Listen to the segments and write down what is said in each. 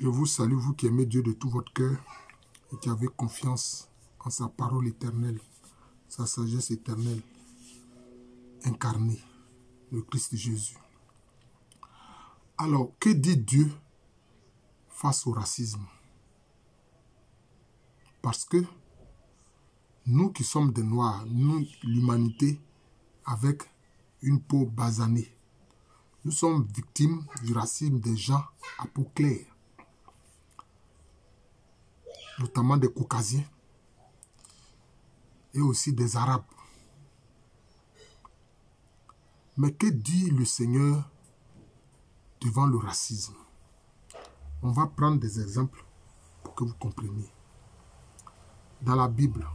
Je vous salue, vous qui aimez Dieu de tout votre cœur et qui avez confiance en sa parole éternelle, sa sagesse éternelle, incarnée, le Christ Jésus. Alors, que dit Dieu face au racisme? Parce que nous qui sommes des Noirs, nous, l'humanité, avec une peau basanée, nous sommes victimes du racisme des gens à peau claire, notamment des Caucasiens et aussi des Arabes. Mais que dit le Seigneur devant le racisme? On va prendre des exemples pour que vous compreniez. Dans la Bible,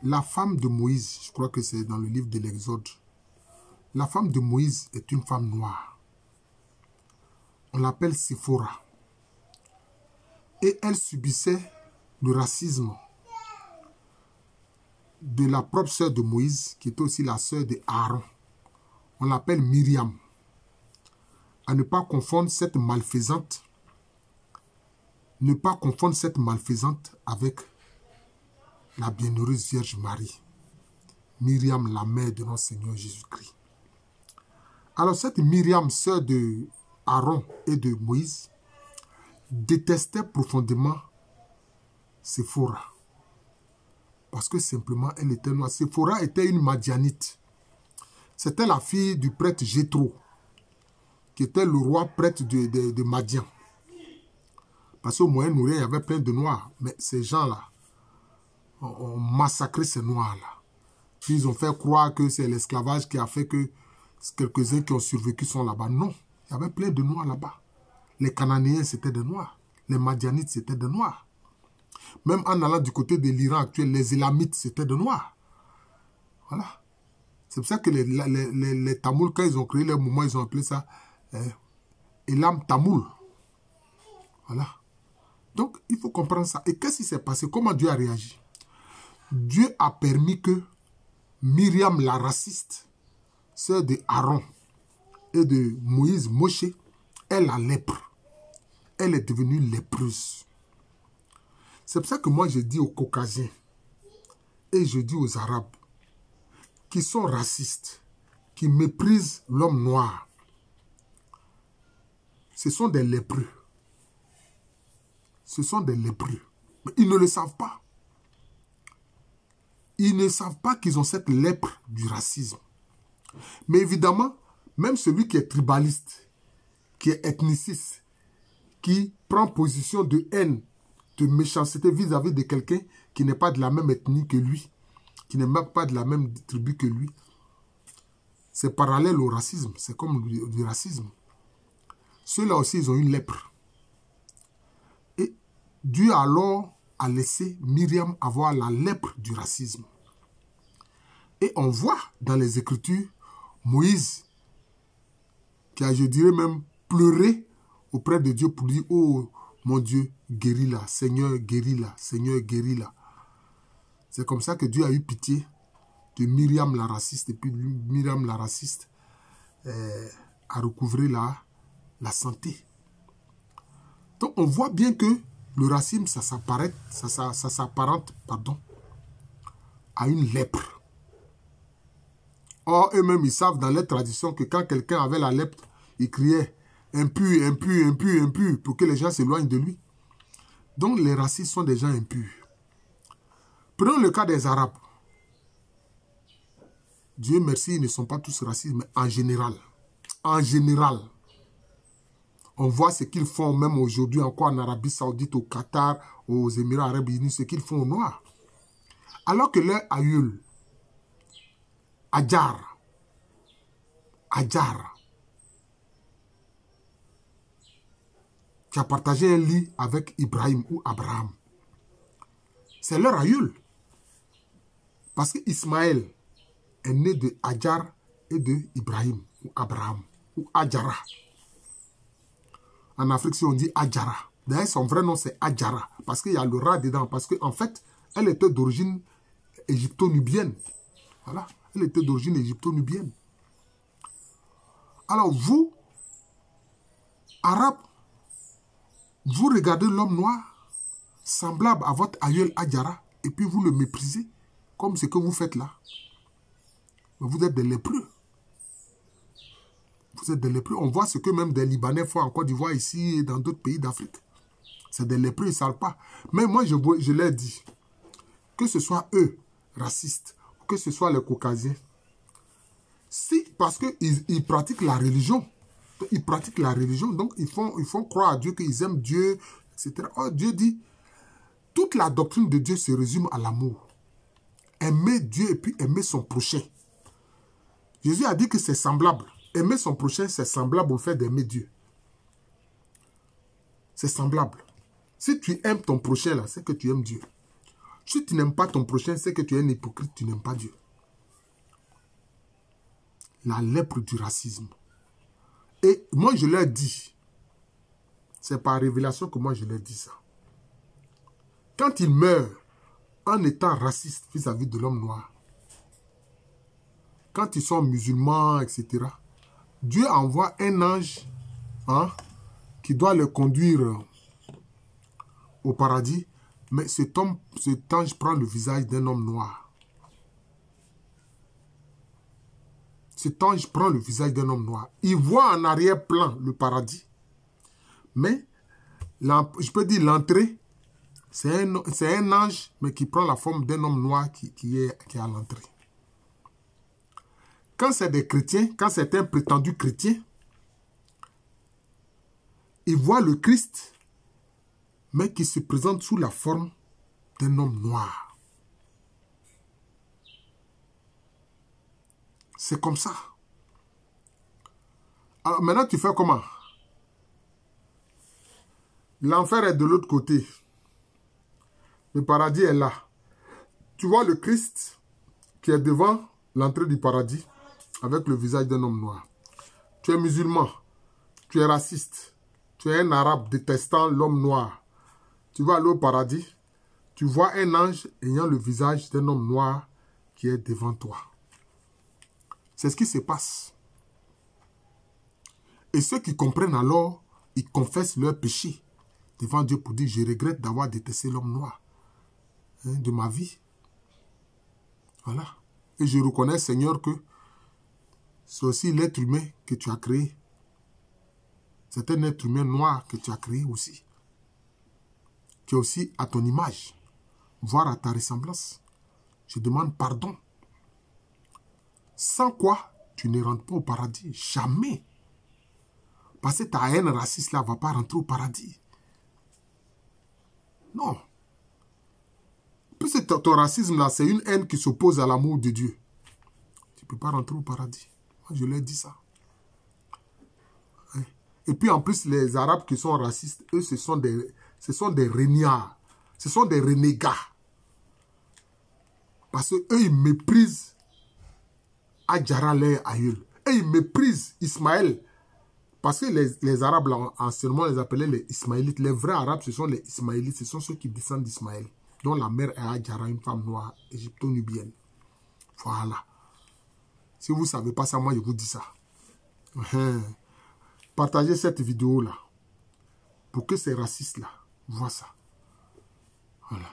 la femme de Moïse, je crois que c'est dans le livre de l'Exode, la femme de Moïse est une femme noire. On l'appelle Séphora. Et elle subissait le racisme de la propre sœur de Moïse, qui était aussi la sœur de Aaron. On l'appelle Myriam. À ne pas confondre cette malfaisante, avec la bienheureuse Vierge Marie, Myriam, la mère de notre Seigneur Jésus-Christ. Alors cette Myriam, sœur de Aaron et de Moïse, détestait profondément Séphora. Parce que simplement, elle était noire. Séphora était une Madianite. C'était la fille du prêtre Jéthro, qui était le roi prêtre de Madian. Parce qu'au Moyen-Orient, il y avait plein de Noirs. Mais ces gens-là ont massacré ces Noirs-là. Puis ils ont fait croire que c'est l'esclavage qui a fait que quelques-uns qui ont survécu sont là-bas. Non, il y avait plein de Noirs là-bas. Les Cananéens, c'était des Noirs. Les Madianites, c'était des Noirs. Même en allant du côté de l'Iran actuel, les Élamites, c'était des Noirs. Voilà. C'est pour ça que les Tamouls, quand ils ont créé leur mouvement, ils ont appelé ça Elam Tamoul. Voilà. Donc, il faut comprendre ça. Et qu'est-ce qui s'est passé? Comment Dieu a réagi? Dieu a permis que Myriam, la raciste, sœur de Aaron et de Moïse, Moshe, ait la lèpre. Elle est devenue lépreuse. C'est pour ça que moi, je dis aux Caucasiens et je dis aux Arabes qui sont racistes, qui méprisent l'homme noir, ce sont des lépreux. Ce sont des lépreux. Mais ils ne le savent pas. Ils ne savent pas qu'ils ont cette lèpre du racisme. Mais évidemment, même celui qui est tribaliste, qui est ethniciste, qui prend position de haine, de méchanceté vis-à-vis de quelqu'un qui n'est pas de la même ethnie que lui, qui n'est même pas de la même tribu que lui, c'est parallèle au racisme. C'est comme du racisme. Ceux-là aussi, ils ont une lèpre. Et Dieu alors a laissé Myriam avoir la lèpre du racisme. Et on voit dans les Écritures Moïse qui a, je dirais même, pleuré auprès de Dieu pour dire, oh mon Dieu, guéris-la, Seigneur, guéris-la, Seigneur, guéris-la. C'est comme ça que Dieu a eu pitié de Myriam la raciste. Et puis Myriam la raciste a recouvré la santé. Donc on voit bien que le racisme, ça s'apparente à une lèpre. Or, eux-mêmes, ils savent dans leur tradition que quand quelqu'un avait la lèpre, il criait impur, impur, impur, impur, pour que les gens s'éloignent de lui. Donc les racistes sont des gens impurs. Prenons le cas des Arabes. Dieu merci, ils ne sont pas tous racistes, mais en général. En général. On voit ce qu'ils font même aujourd'hui encore en Arabie Saoudite, au Qatar, aux Émirats Arabes Unis, ce qu'ils font aux Noirs. Alors que leur aïeul, Adjar, qui a partagé un lit avec Ibrahim ou Abraham, c'est leur aïeul. Parce que Ismaël est né de Adjar et de Ibrahim ou Abraham ou Adjara. En Afrique, si on dit Adjara, d'ailleurs son vrai nom c'est Adjara, parce qu'il y a le rat dedans, parce qu'en fait, elle était d'origine égypto-nubienne. Voilà, elle était d'origine égypto-nubienne. Alors vous, Arabes, Vous regardez l'homme noir, semblable à votre aïeul Adjara, et puis vous le méprisez, comme ce que vous faites là. Mais vous êtes des lépreux. Vous êtes des lépreux. On voit ce que même des Libanais font en Côte d'Ivoire, ici et dans d'autres pays d'Afrique. C'est des lépreux, ils ne savent pas. Mais moi, je leur dis, que ce soit eux, racistes, que ce soit les Caucasiens, si, parce qu'ils pratiquent la religion, ils pratiquent la religion, donc ils font croire à Dieu qu'ils aiment Dieu, etc. Oh, Dieu dit, toute la doctrine de Dieu se résume à l'amour. Aimer Dieu et puis aimer son prochain. Jésus a dit que c'est semblable. Aimer son prochain, c'est semblable au fait d'aimer Dieu. C'est semblable. Si tu aimes ton prochain, là, c'est que tu aimes Dieu. Si tu n'aimes pas ton prochain, c'est que tu es un hypocrite, tu n'aimes pas Dieu. La lèpre du racisme. Et moi, je leur dis, c'est par révélation que moi, je leur dis ça. Quand ils meurent en étant racistes vis-à-vis de l'homme noir, quand ils sont musulmans, etc., Dieu envoie un ange qui doit les conduire au paradis, mais cet ange prend le visage d'un homme noir. Cet ange prend le visage d'un homme noir. Il voit en arrière-plan le paradis. Mais, je peux dire l'entrée, c'est un ange, mais qui prend la forme d'un homme noir qui est à l'entrée. Quand c'est des chrétiens, quand c'est un prétendu chrétien, il voit le Christ, mais qui se présente sous la forme d'un homme noir. C'est comme ça. Alors maintenant, tu fais comment? L'enfer est de l'autre côté. Le paradis est là. Tu vois le Christ qui est devant l'entrée du paradis avec le visage d'un homme noir. Tu es musulman. Tu es raciste. Tu es un arabe détestant l'homme noir. Tu vas aller au paradis. Tu vois un ange ayant le visage d'un homme noir qui est devant toi. C'est ce qui se passe. Et ceux qui comprennent alors, ils confessent leur péché devant Dieu pour dire, je regrette d'avoir détesté l'homme noir de ma vie. Voilà. Et je reconnais, Seigneur, que c'est aussi l'être humain que tu as créé. C'est un être humain noir que tu as créé aussi. Qui est aussi à ton image, voire à ta ressemblance. Je demande pardon. Sans quoi, tu ne rentres pas au paradis. Jamais. Parce que ta haine raciste là ne va pas rentrer au paradis. Non. Puisque ton racisme là, c'est une haine qui s'oppose à l'amour de Dieu. Tu ne peux pas rentrer au paradis. Moi, je leur dis ça. Et puis en plus, les Arabes qui sont racistes, eux, ce sont des régnards. Ce sont des renégats. Parce qu'eux, ils méprisent Adjara leur aïeul. Et ils méprisent Ismaël. Parce que les Arabes, là, anciennement, les appelaient les Ismaélites. Les vrais Arabes, ce sont les Ismaélites. Ce sont ceux qui descendent d'Ismaël. Dont la mère est Adjara, une femme noire, égypto-nubienne. Voilà. Si vous ne savez pas ça, moi, je vous dis ça. Partagez cette vidéo-là. Pour que ces racistes-là voient ça. Voilà.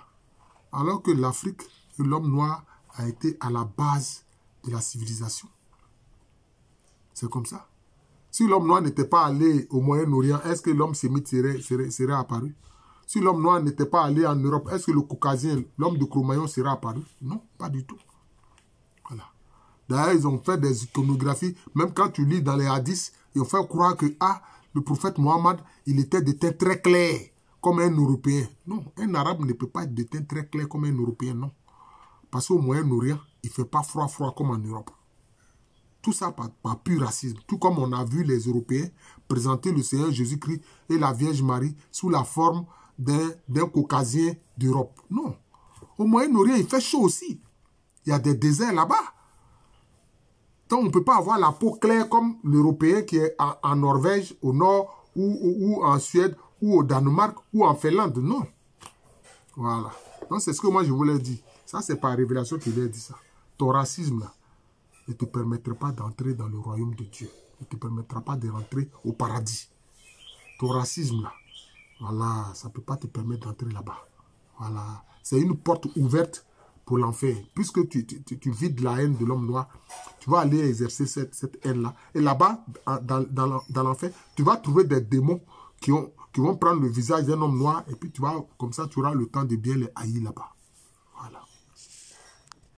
Alors que l'Afrique et l'homme noir a été à la base de la civilisation. C'est comme ça. Si l'homme noir n'était pas allé au Moyen-Orient, est-ce que l'homme sémite serait apparu? Si l'homme noir n'était pas allé en Europe, est-ce que le Caucasien, l'homme de Cro-Magnon serait apparu? Non, pas du tout. Voilà. D'ailleurs, ils ont fait des iconographies. Même quand tu lis dans les hadiths, ils ont fait croire que le prophète Mohammed, il était de teint très clair, comme un Européen. Non, un Arabe ne peut pas être de teint très clair comme un Européen, non. Parce qu'au Moyen-Orient, il ne fait pas froid comme en Europe. Tout ça par pur racisme. Tout comme on a vu les Européens présenter le Seigneur Jésus-Christ et la Vierge Marie sous la forme d'un Caucasien d'Europe. Non. Au Moyen-Orient, il fait chaud aussi. Il y a des déserts là-bas. Donc, on ne peut pas avoir la peau claire comme l'Européen qui est en Norvège, au nord, ou en Suède, ou au Danemark, ou en Finlande. Non. Voilà. Donc, c'est ce que moi, je voulais dire. Ça, c'est par révélation qu'il a dit ça. Ton racisme, là, ne te permettra pas d'entrer dans le royaume de Dieu. Ne te permettra pas de rentrer au paradis. Ton racisme, là, Voilà, ça ne peut pas te permettre d'entrer là-bas. Voilà, c'est une porte ouverte pour l'enfer. Puisque tu vides la haine de l'homme noir, tu vas aller exercer cette haine-là. Et là-bas, dans l'enfer, tu vas trouver des démons qui vont prendre le visage d'un homme noir et puis comme ça, tu auras le temps de bien les haïr là-bas.